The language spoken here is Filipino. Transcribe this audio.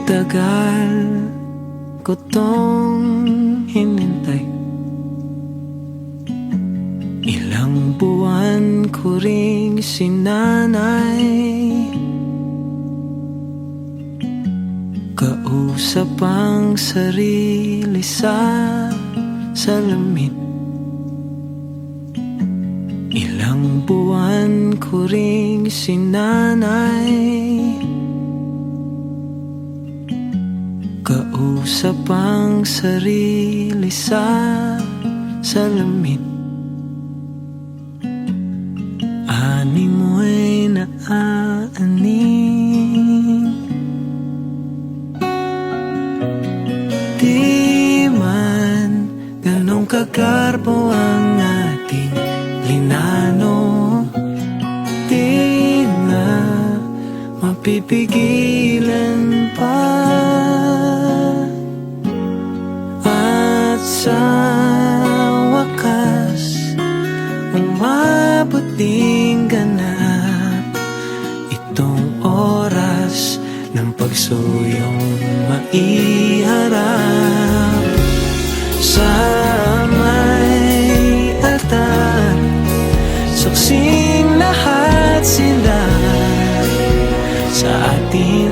Tagal ko tong hinintay, ilang buwan ko ring sinanay. Kausap ang sarili sa salamin, ilang buwan ko ring sinanay. Kausap ang sarili sa salamin, ani mo'y naaaning. Di man ganong kagarbo ang ating linano, di na mapipigilan pa. At sa wakas, umabot ding ganap itong oras ng pagsuyong maiharap. Sa may altar, saksing lahat sila sa ating